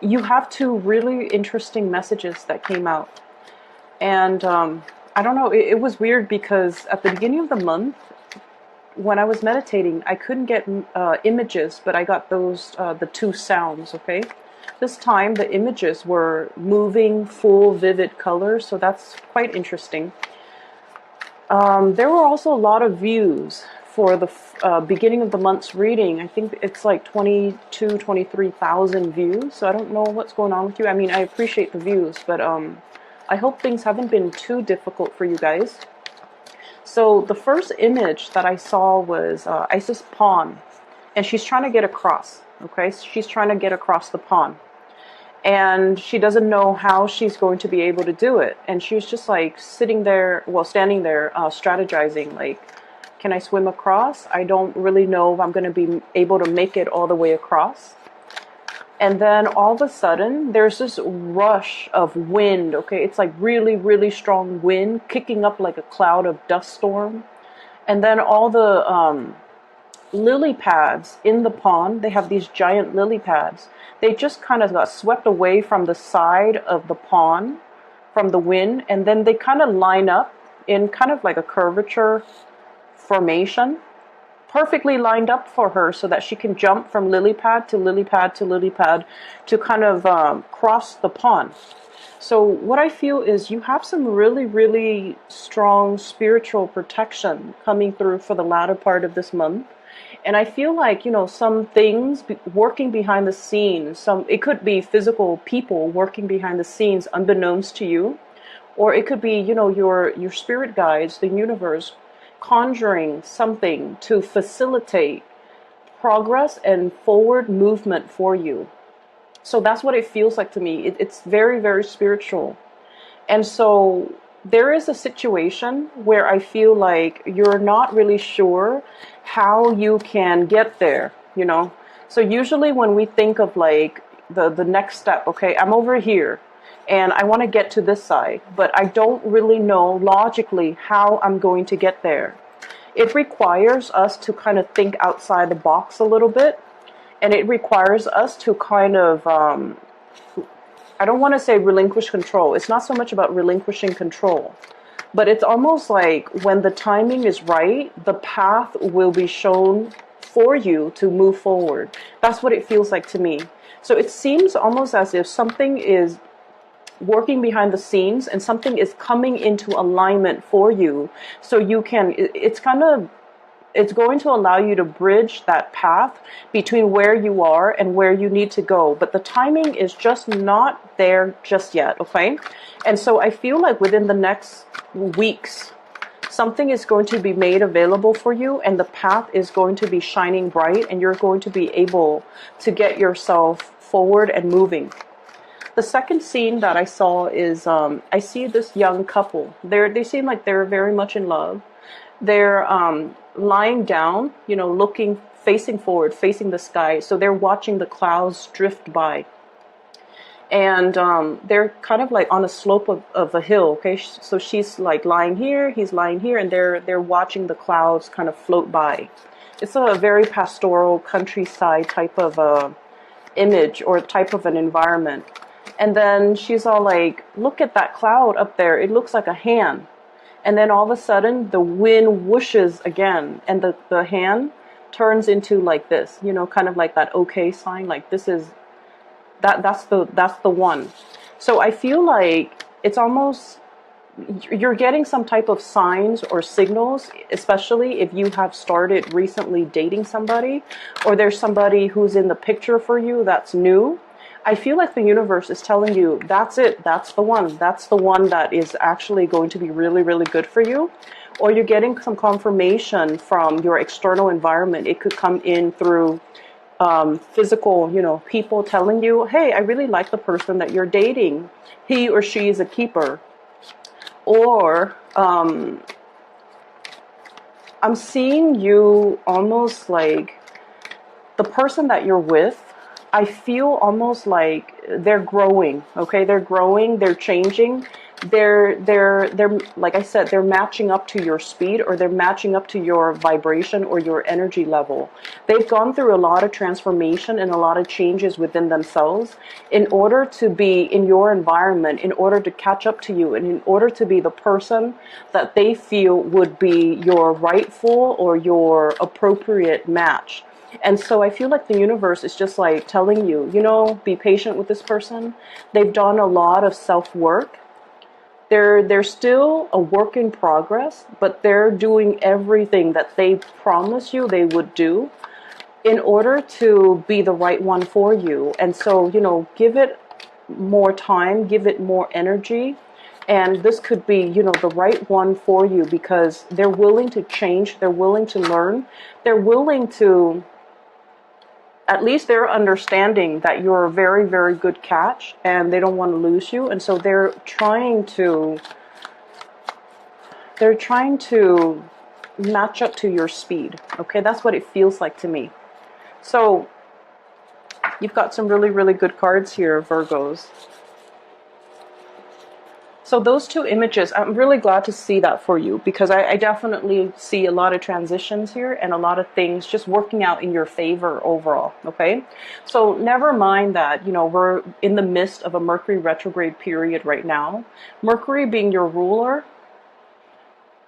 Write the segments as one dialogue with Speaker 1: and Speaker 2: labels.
Speaker 1: you have two really interesting messages that came out. And I don't know, it was weird because at the beginning of the month, when I was meditating, I couldn't get images, but I got those, the two sounds, okay? This time, the images were moving, full, vivid colors, so that's quite interesting. There were also a lot of views for the beginning of the month's reading. I think it's like 23,000 views, so I don't know what's going on with you. I mean, I appreciate the views, but I hope things haven't been too difficult for you guys. So the first image that I saw was Isis pawn, and she's trying to get across, okay? She's trying to get across the pawn. And she doesn't know how she's going to be able to do it. And she was just like sitting there, well, standing there, strategizing, like, can I swim across? I don't really know if I'm going to be able to make it all the way across. And then all of a sudden, there's this rush of wind, okay? It's like really, really strong wind kicking up like a cloud of dust storm. And then all the lily pads in the pond, they have these giant lily pads. They just kind of got swept away from the side of the pond from the wind, and then they kind of line up in kind of like a curvature formation, perfectly lined up for her so that she can jump from lily pad to lily pad to lily pad to kind of cross the pond. So what I feel is you have some really, really strong spiritual protection coming through for the latter part of this month. And I feel like, you know, some things working behind the scenes, it could be physical people working behind the scenes unbeknownst to you, or it could be, you know, your spirit guides, the universe, conjuring something to facilitate progress and forward movement for you. So that's what it feels like to me. It's very, very spiritual. And so there is a situation where I feel like you're not really sure how you can get there, you know? So usually when we think of like the next step, okay, I'm over here and I want to get to this side, but I don't really know logically how I'm going to get there. It requires us to kind of think outside the box a little bit, and it requires us to kind of I don't want to say relinquish control. It's not so much about relinquishing control, but it's almost like when the timing is right, the path will be shown for you to move forward. That's what it feels like to me. So it seems almost as if something is working behind the scenes and something is coming into alignment for you. So you can, it's going to allow you to bridge that path between where you are and where you need to go. But the timing is just not there just yet, okay? And so I feel like within the next weeks, something is going to be made available for you, and the path is going to be shining bright, and you're going to be able to get yourself forward and moving. The second scene that I saw is I see this young couple. They seem like they're very much in love. They're lying down, you know, looking, facing forward, facing the sky. So they're watching the clouds drift by. And they're kind of like on a slope of a hill, okay? So she's like lying here, he's lying here, and they're watching the clouds kind of float by. It's a very pastoral countryside type of image or type of an environment. And then she's all like, look at that cloud up there. It looks like a hand. And then all of a sudden, the wind whooshes again, and the hand turns into like this, you know, kind of like that okay sign, like this is, that's the one. So I feel like it's almost, you're getting some type of signs or signals, especially if you have started recently dating somebody, or there's somebody who's in the picture for you that's new. I feel like the universe is telling you, that's it, that's the one that is actually going to be really, really good for you. Or you're getting some confirmation from your external environment. It could come in through physical, you know, people telling you, hey, I really like the person that you're dating. He or she is a keeper. Or I'm seeing you almost like the person that you're with, I feel almost like they're growing, okay? They're growing, they're changing. they're like I said, they're matching up to your speed, or they're matching up to your vibration or your energy level. They've gone through a lot of transformation and a lot of changes within themselves in order to be in your environment, in order to catch up to you, and in order to be the person that they feel would be your rightful or your appropriate match. And so I feel like the universe is just like telling you, be patient with this person. They've done a lot of self-work. They're still a work in progress, but they're doing everything that they promised you they would do in order to be the right one for you. And so, give it more time, give it more energy. And this could be, the right one for you, because they're willing to change. They're willing to learn. They're willing to, at least they're understanding that you're a very, very good catch and they don't want to lose you. And so they're trying to match up to your speed. Okay, that's what it feels like to me. So you've got some really, really good cards here, Virgos. So those two images, I'm really glad to see that for you, because I definitely see a lot of transitions here and a lot of things just working out in your favor overall, okay? So never mind that, we're in the midst of a Mercury retrograde period right now. Mercury being your ruler,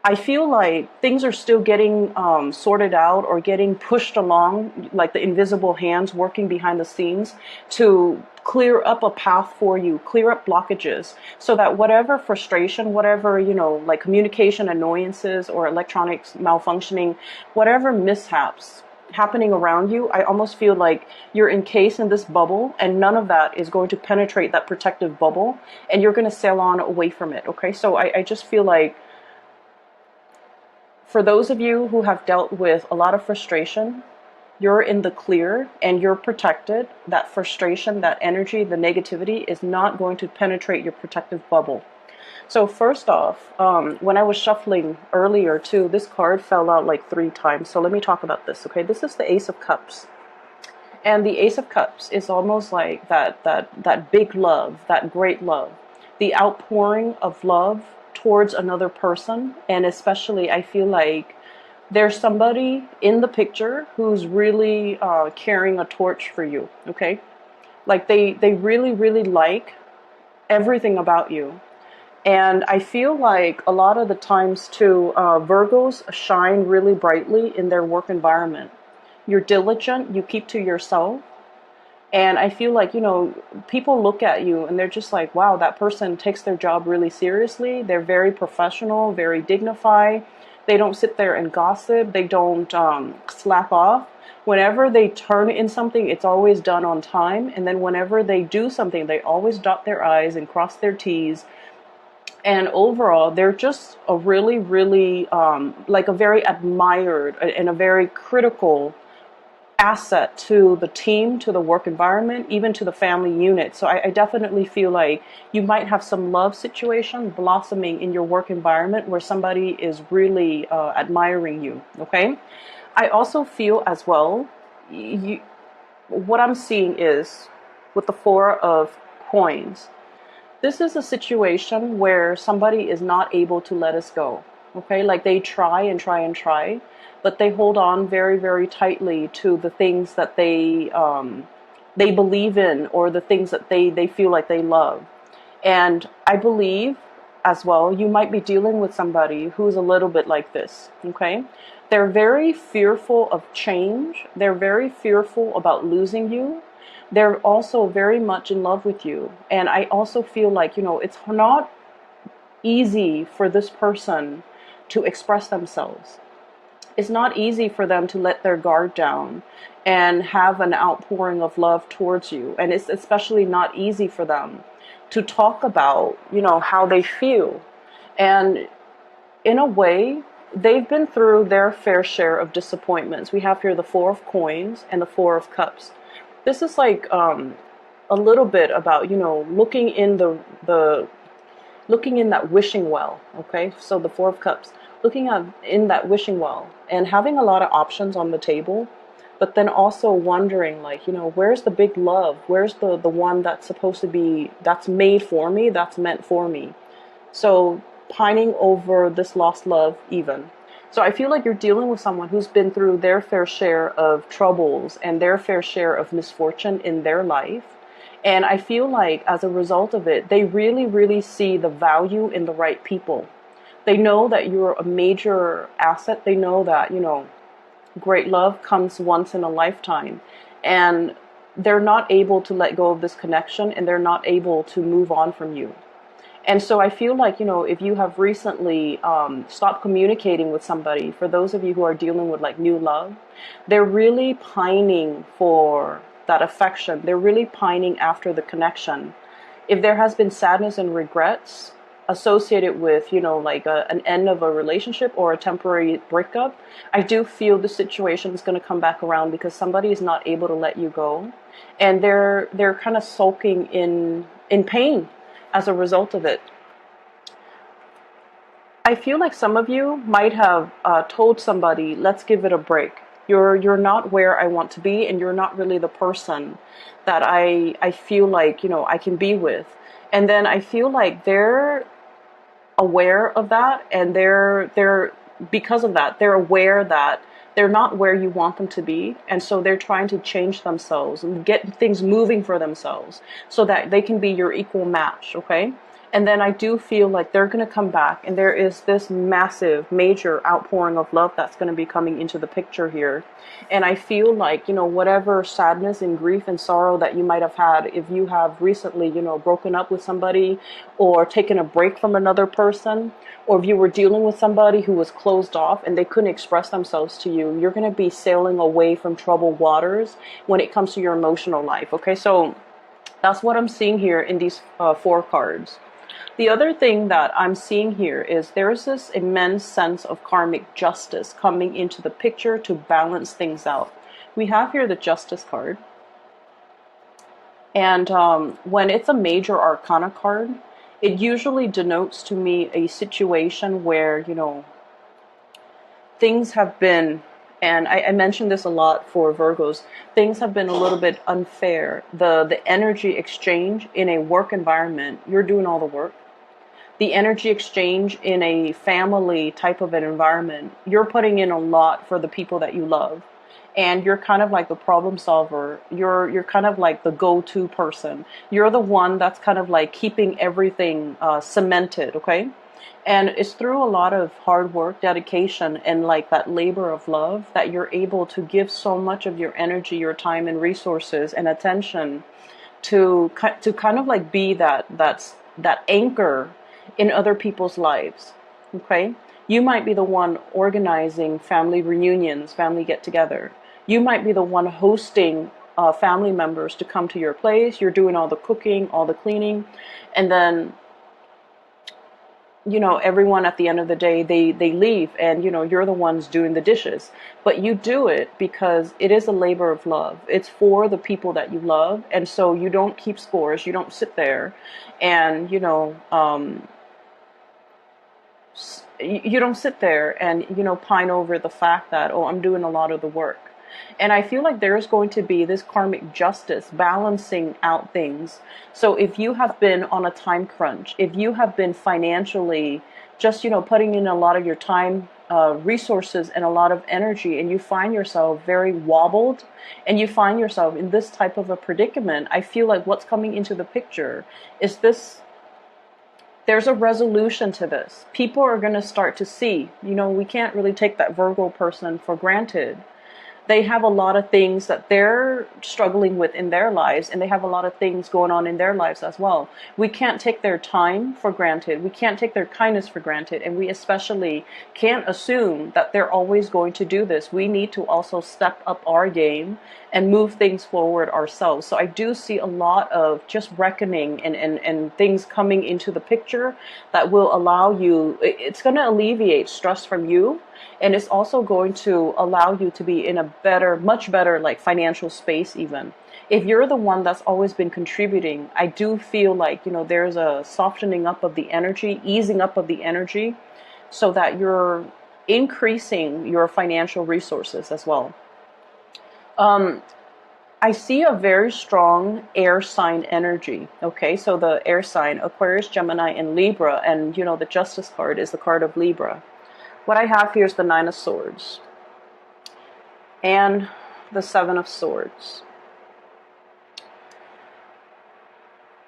Speaker 1: I feel like things are still getting sorted out or getting pushed along, like the invisible hands working behind the scenes to clear up a path for you, clear up blockages, so that whatever frustration, whatever, like communication annoyances or electronics malfunctioning, whatever mishaps happening around you, I almost feel like you're encased in this bubble and none of that is going to penetrate that protective bubble and you're going to sail on away from it, okay? So I just feel like for those of you who have dealt with a lot of frustration, you're in the clear and you're protected. That frustration, that energy, the negativity is not going to penetrate your protective bubble. So first off, when I was shuffling earlier too, this card fell out like 3 times. So let me talk about this, okay? This is the Ace of Cups. And the Ace of Cups is almost like that big love, that great love, the outpouring of love towards another person. And especially I feel like there's somebody in the picture who's really carrying a torch for you, okay? Like they really, really like everything about you. And I feel like a lot of the times too, Virgos shine really brightly in their work environment. You're diligent, you keep to yourself. And I feel like, people look at you and they're just like, wow, that person takes their job really seriously. They're very professional, very dignified. They don't sit there and gossip. They don't slack off. Whenever they turn in something, it's always done on time. And then whenever they do something, they always dot their I's and cross their T's. And overall, they're just a really, really, like a very admired and a very critical asset to the team, to the work environment, even to the family unit. So I definitely feel like you might have some love situation blossoming in your work environment where somebody is really admiring you, okay? I also feel as well, what I'm seeing is with the 4 of coins, this is a situation where somebody is not able to let us go, okay? Like they try and try and try, but they hold on very, very tightly to the things that they believe in, or the things that they feel like they love. And I believe as well, you might be dealing with somebody who's a little bit like this, okay? They're very fearful of change. They're very fearful about losing you. They're also very much in love with you. And I also feel like, it's not easy for this person to express themselves. It's not easy for them to let their guard down and have an outpouring of love towards you. And it's especially not easy for them to talk about, how they feel. And in a way, they've been through their fair share of disappointments. We have here the 4 of coins and the 4 of cups. This is like a little bit about, looking in looking in that wishing well, okay? So the 4 of cups, looking in that wishing well and having a lot of options on the table, but then also wondering like, where's the big love? Where's the one that's supposed to be, that's made for me, that's meant for me? So pining over this lost love even. So I feel like you're dealing with someone who's been through their fair share of troubles and their fair share of misfortune in their life. And I feel like as a result of it, they really, really see the value in the right people. They know that you're a major asset. They know that, great love comes once in a lifetime. And they're not able to let go of this connection, and they're not able to move on from you. And so I feel like, if you have recently stopped communicating with somebody, for those of you who are dealing with like new love, they're really pining for that affection. They're really pining after the connection. If there has been sadness and regrets associated with, like an end of a relationship or a temporary breakup, I do feel the situation is going to come back around because somebody is not able to let you go. And they're kind of sulking in pain as a result of it. I feel like some of you might have told somebody, let's give it a break. You're not where I want to be, and you're not really the person that I feel like, I can be with. And then I feel like they're aware of that, and they're because of that, they're aware that they're not where you want them to be, and so they're trying to change themselves and get things moving for themselves so that they can be your equal match, okay? And then I do feel like they're going to come back, and there is this massive, major outpouring of love that's going to be coming into the picture here. And I feel like, whatever sadness and grief and sorrow that you might have had, if you have recently, broken up with somebody or taken a break from another person, or if you were dealing with somebody who was closed off and they couldn't express themselves to you, you're going to be sailing away from troubled waters when it comes to your emotional life. Okay, so that's what I'm seeing here in these 4 cards. The other thing that I'm seeing here is there's this immense sense of karmic justice coming into the picture to balance things out. We have here the Justice card. And when it's a major arcana card, it usually denotes to me a situation where, things have been, and I mentioned this a lot for Virgos, things have been a little bit unfair. The energy exchange in a work environment, you're doing all the work. The energy exchange in a family type of an environment, you're putting in a lot for the people that you love. And you're kind of like the problem solver. You're kind of like the go-to person. You're the one that's kind of like keeping everything cemented, okay? And it's through a lot of hard work, dedication, and like that labor of love that you're able to give so much of your energy, your time, and resources and attention to kind of like be that anchor in other people's lives, okay? You might be the one organizing family reunions, family get-together. You might be the one hosting family members to come to your place. You're doing all the cooking, all the cleaning, and then, everyone at the end of the day, they leave, and, you're the ones doing the dishes. But you do it because it is a labor of love. It's for the people that you love, and so you don't keep scores. You don't sit there and, you don't sit there and, pine over the fact that, oh, I'm doing a lot of the work. And I feel like there's going to be this karmic justice balancing out things. So if you have been on a time crunch, if you have been financially just, putting in a lot of your time, resources, and a lot of energy, and you find yourself very wobbled, and you find yourself in this type of a predicament, I feel like what's coming into the picture is this. There's a resolution to this. People are going to start to see, we can't really take that Virgo person for granted. They have a lot of things that they're struggling with in their lives, and they have a lot of things going on in their lives as well. We can't take their time for granted. We can't take their kindness for granted, and we especially can't assume that they're always going to do this. We need to also step up our game and move things forward ourselves. So I do see a lot of just reckoning and things coming into the picture that will allow you, it's going to alleviate stress from you. And it's also going to allow you to be in a better, much better, like financial space even. If you're the one that's always been contributing, I do feel like, there's a softening up of the energy, easing up of the energy, so that you're increasing your financial resources as well. I see a very strong air sign energy. Okay, so the air sign, Aquarius, Gemini, and Libra, and you know, the Justice card is the card of Libra. What I have here is the Nine of Swords and the Seven of Swords.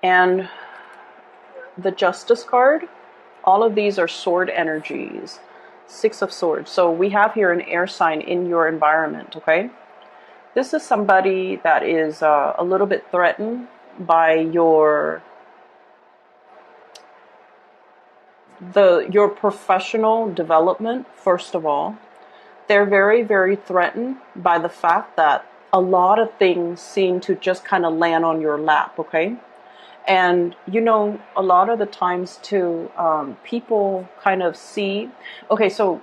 Speaker 1: And the Justice card, all of these are sword energies. Six of Swords. So we have here an air sign in your environment, okay? This is somebody that is a little bit threatened by your professional development, first of all. They're very, very threatened by the fact that a lot of things seem to just kind of land on your lap, okay? And, you know, a lot of the times too, people kind of see, okay, so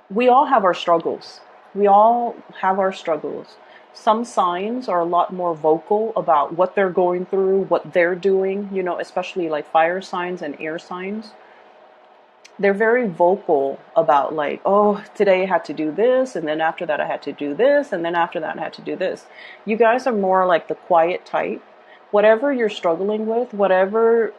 Speaker 1: we all have our struggles. We all have our struggles. Some signs are a lot more vocal about what they're going through, what they're doing, you know, especially like fire signs and air signs. They're very vocal about like, oh, today I had to do this, and then after that I had to do this, and then after that I had to do this. You guys are more like the quiet type. Whatever you're struggling with, whatever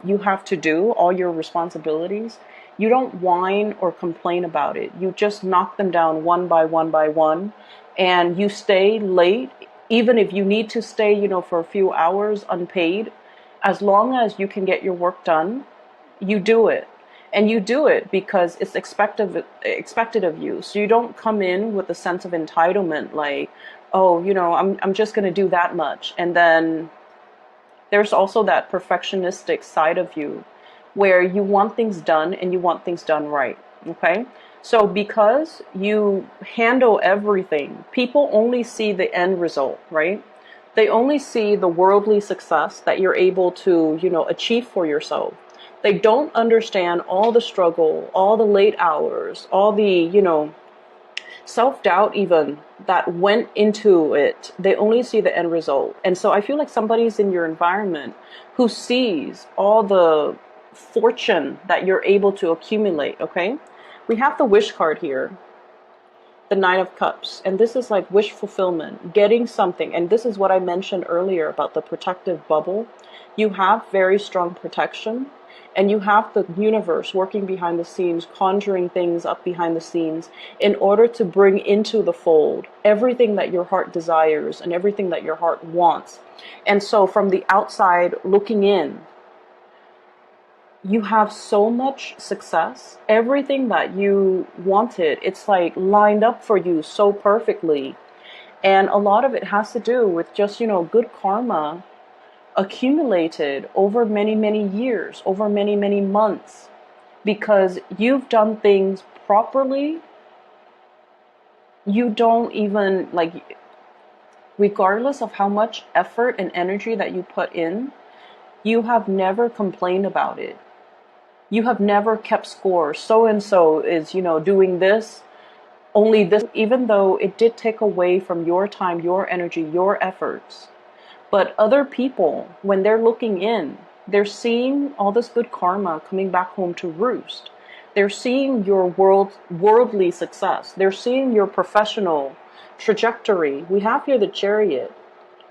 Speaker 1: you have to do, all your responsibilities, you don't whine or complain about it. You just knock them down one by one by one, and you stay late, even if you need to stay, you know, for a few hours unpaid. As long as you can get your work done, you do it. And you do it because it's expected of you. So you don't come in with a sense of entitlement, like, oh, you know, I'm just going to do that much. And then there's also that perfectionistic side of you where you want things done and you want things done right. Okay. So because you handle everything, people only see the end result, right? They only see the worldly success that you're able to, you know, achieve for yourself. They don't understand all the struggle, all the late hours, all the, you know, self-doubt even that went into it. They only see the end result. And so I feel like somebody's in your environment who sees all the fortune that you're able to accumulate, okay? We have the wish card here, the Nine of Cups, and this is like wish fulfillment, getting something. And this is what I mentioned earlier about the protective bubble. You have very strong protection. And you have the universe working behind the scenes, conjuring things up behind the scenes in order to bring into the fold everything that your heart desires and everything that your heart wants. And so from the outside looking in, you have so much success. Everything that you wanted, it's like lined up for you so perfectly. And a lot of it has to do with just, you know, good karma accumulated over many, many years, over many, many months, because you've done things properly. You don't even, like, regardless of how much effort and energy that you put in, you have never complained about it. You have never kept score. So and so is, you know, doing this, only this, even though it did take away from your time, your energy, your efforts. But other people, when they're looking in, they're seeing all this good karma coming back home to roost. They're seeing your worldly success. They're seeing your professional trajectory. We have here the Chariot.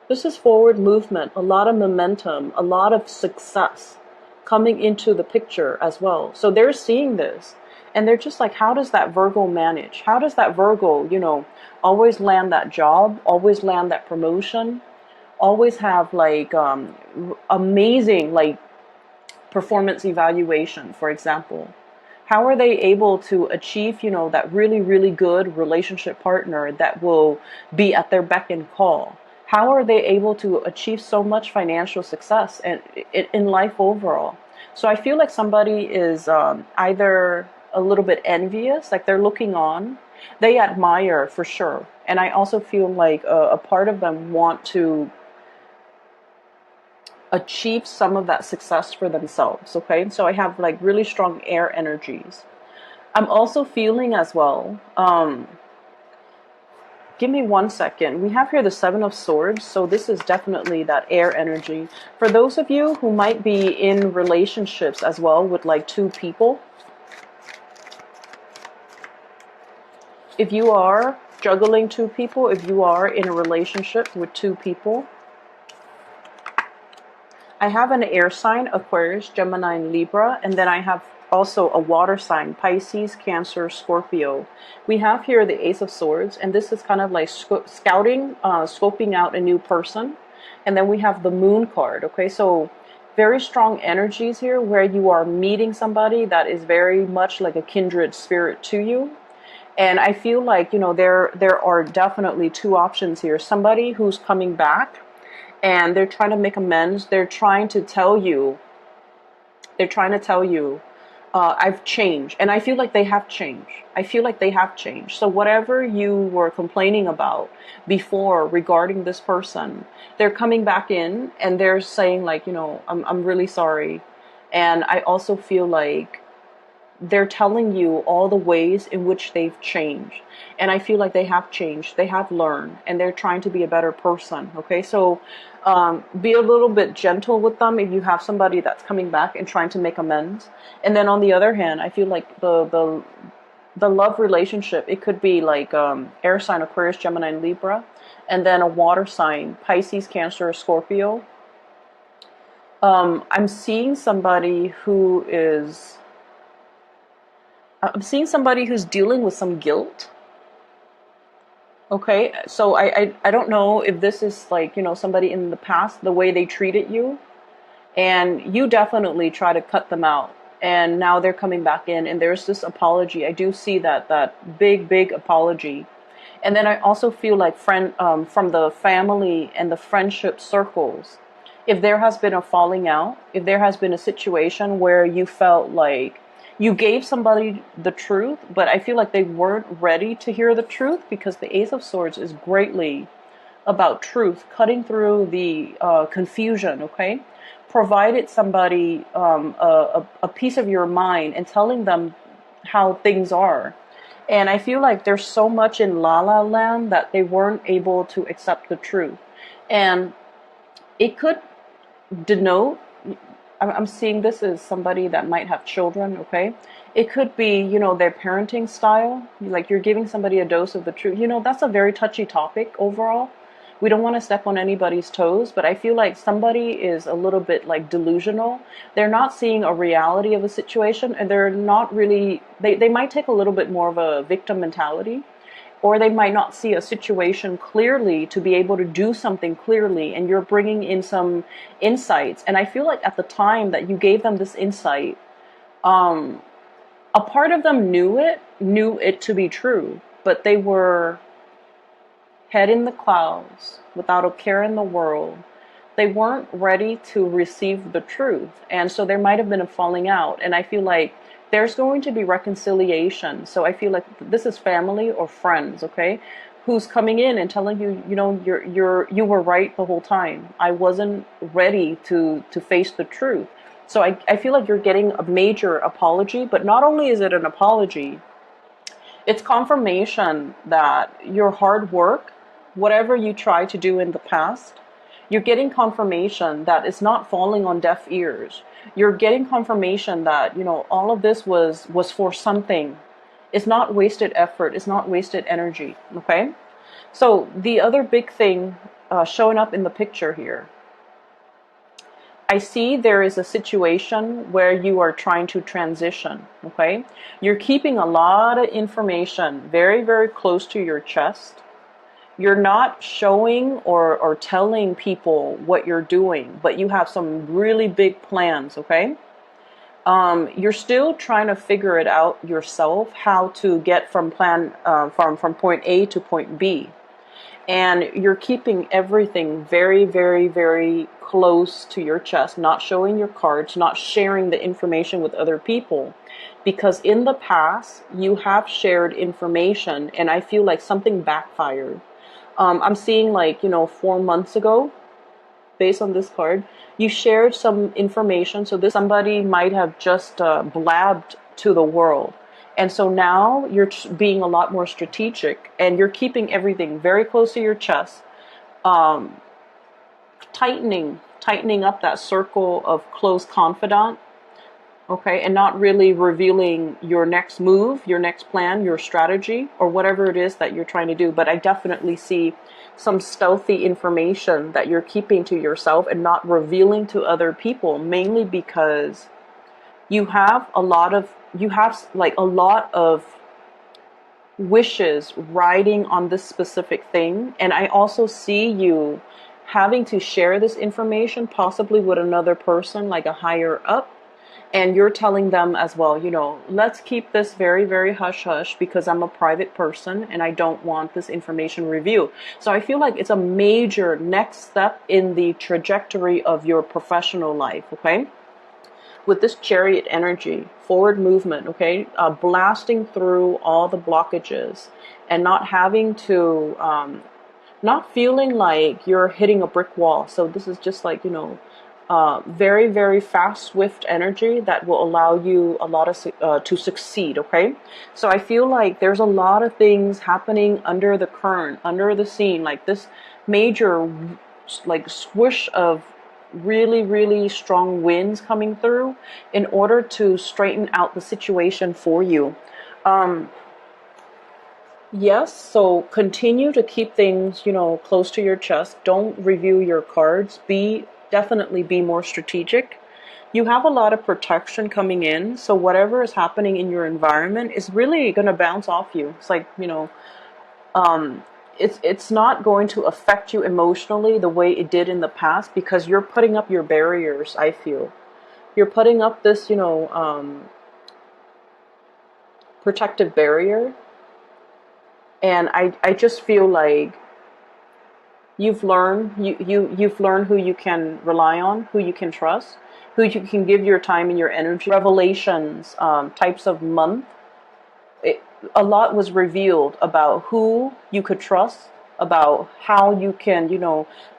Speaker 1: This is forward movement, a lot of momentum, a lot of success coming into the picture as well. So they're seeing this and they're just like, how does that Virgo manage? How does that Virgo, you know, always land that job, always land that promotion? Always have like amazing like performance evaluation, for example. How are they able to achieve, you know, that really, really good relationship partner that will be at their beck and call? How are they able to achieve so much financial success and in life overall? So I feel like somebody is either a little bit envious, like they're looking on. They admire for sure. And I also feel like a part of them want to achieve some of that success for themselves, okay? So I have like really strong air energies. I'm also feeling as well, give me 1 second. We have here the Seven of Swords, so this is definitely that air energy. For those of you who might be in relationships as well with like two people, if you are, juggling two people, if you are in a relationship with two people. I have an air sign, Aquarius, Gemini, and Libra, and then I have also a water sign, Pisces, Cancer, Scorpio. We have here the Ace of Swords, and this is kind of like scouting, scoping out a new person. And then we have the Moon card, okay? So very strong energies here where you are meeting somebody that is very much like a kindred spirit to you. And I feel like, there are definitely two options here. Somebody who's coming back and they're trying to make amends. They're trying to tell you, I've changed. And I feel like they have changed. So whatever you were complaining about before regarding this person, they're coming back in and they're saying like, I'm really sorry. And I also feel like they're telling you all the ways in which they've changed. And I feel like they have changed. They have learned and they're trying to be a better person. Okay. So, be a little bit gentle with them if you have somebody that's coming back and trying to make amends. And then on the other hand, I feel like the love relationship, it could be like, air sign, Aquarius, Gemini, and Libra, and then a water sign, Pisces, Cancer, Scorpio. I'm seeing somebody who's dealing with some guilt. Okay, so I don't know if this is like, somebody in the past, the way they treated you, and you definitely try to cut them out. And now they're coming back in and there's this apology. I do see that big apology. And then I also feel like from the family and the friendship circles, if there has been a falling out, if there has been a situation where you felt like you gave somebody the truth, but I feel like they weren't ready to hear the truth, because the Ace of Swords is greatly about truth, cutting through the confusion, okay? Provided somebody a piece of your mind and telling them how things are. And I feel like there's so much in La La Land that they weren't able to accept the truth. And it could denote, I'm seeing this as somebody that might have children, okay? It could be, their parenting style. Like you're giving somebody a dose of the truth. That's a very touchy topic overall. We don't want to step on anybody's toes, but I feel like somebody is a little bit like delusional. They're not seeing a reality of a situation, and they're not really, they might take a little bit more of a victim mentality. Or they might not see a situation clearly to be able to do something clearly, and you're bringing in some insights. And I feel like at the time that you gave them this insight, a part of them knew it to be true, but they were head in the clouds, without a care in the world. They weren't ready to receive the truth. And so there might have been a falling out. And I feel like there's going to be reconciliation. So I feel like this is family or friends, okay, who's coming in and telling you, you were right the whole time. I wasn't ready to face the truth. So I feel like you're getting a major apology, but not only is it an apology, it's confirmation that your hard work, whatever you tried to do in the past, you're getting confirmation that it's not falling on deaf ears. You're getting confirmation that, all of this was for something. It's not wasted effort. It's not wasted energy. Okay. So the other big thing showing up in the picture here, I see there is a situation where you are trying to transition. Okay. You're keeping a lot of information very, very close to your chest. You're not showing or telling people what you're doing, but you have some really big plans, okay? You're still trying to figure it out yourself, how to get from from point A to point B. And you're keeping everything very, very, very close to your chest, not showing your cards, not sharing the information with other people. Because in the past, you have shared information, and I feel like something backfired. I'm seeing 4 months ago, based on this card, you shared some information. So this somebody might have just blabbed to the world. And so now you're being a lot more strategic, and you're keeping everything very close to your chest, tightening up that circle of close confidant. okay, and not really revealing your next move, your next plan, your strategy, or whatever it is that you're trying to do. But I definitely see some stealthy information that you're keeping to yourself and not revealing to other people, mainly because you have like a lot of wishes riding on this specific thing. And I also see you having to share this information possibly with another person, like a higher up. And you're telling them as well, let's keep this very, very hush hush because I'm a private person and I don't want this information revealed. So I feel like it's a major next step in the trajectory of your professional life, okay? With this chariot energy, forward movement, okay, blasting through all the blockages and not having to, not feeling like you're hitting a brick wall. So this is just like, very, very fast, swift energy that will allow you a lot of to succeed, okay? So I feel like there's a lot of things happening under the current, under the scene, like this major, like swoosh of really, really strong winds coming through in order to straighten out the situation for you. Yes, so continue to keep things, close to your chest. Don't review your cards. Definitely be more strategic. You have a lot of protection coming in, so whatever is happening in your environment is really going to bounce off you. It's like, it's not going to affect you emotionally the way it did in the past because you're putting up your barriers, I feel. You're putting up this, protective barrier. And I just feel like you've learned who you can rely on, who you can trust, who you can give your time and your energy. Revelations, types of month. A lot was revealed about who you could trust, about how you can,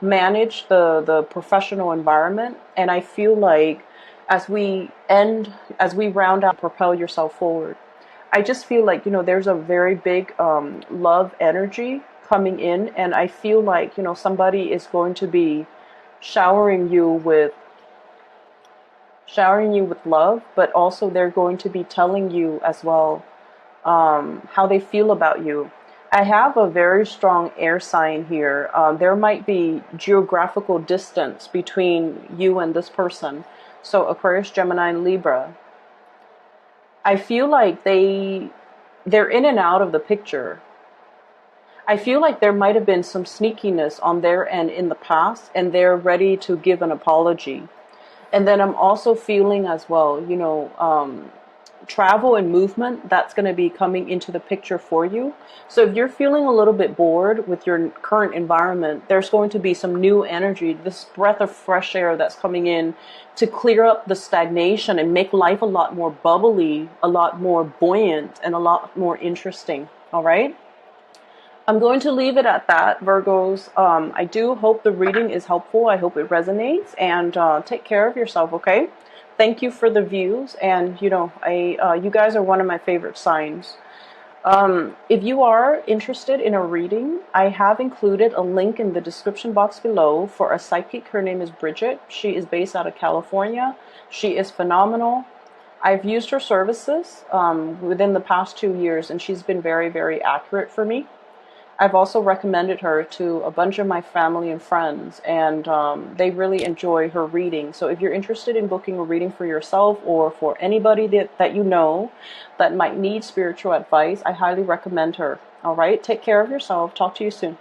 Speaker 1: manage the professional environment. And I feel like as we round out, propel yourself forward. I just feel like, there's a very big love energy coming in. And I feel like, somebody is going to be showering you with love, but also they're going to be telling you as well how they feel about you. I have a very strong air sign here. There might be geographical distance between you and this person. So Aquarius, Gemini, and Libra. I feel like they're in and out of the picture. I feel like there might have been some sneakiness on their end in the past, and they're ready to give an apology. And then I'm also feeling as well, travel and movement, that's going to be coming into the picture for you. So if you're feeling a little bit bored with your current environment, there's going to be some new energy, this breath of fresh air that's coming in to clear up the stagnation and make life a lot more bubbly, a lot more buoyant, and a lot more interesting. All right? I'm going to leave it at that, Virgos. I do hope the reading is helpful. I hope it resonates, and take care of yourself, okay? Thank you for the views, and you guys are one of my favorite signs. If you are interested in a reading, I have included a link in the description box below for a psychic. Her name is Bridget. She is based out of California. She is phenomenal. I've used her services within the past 2 years, and she's been very, very accurate for me. I've also recommended her to a bunch of my family and friends, and they really enjoy her reading. So if you're interested in booking a reading for yourself or for anybody that you know that might need spiritual advice, I highly recommend her. All right, take care of yourself. Talk to you soon.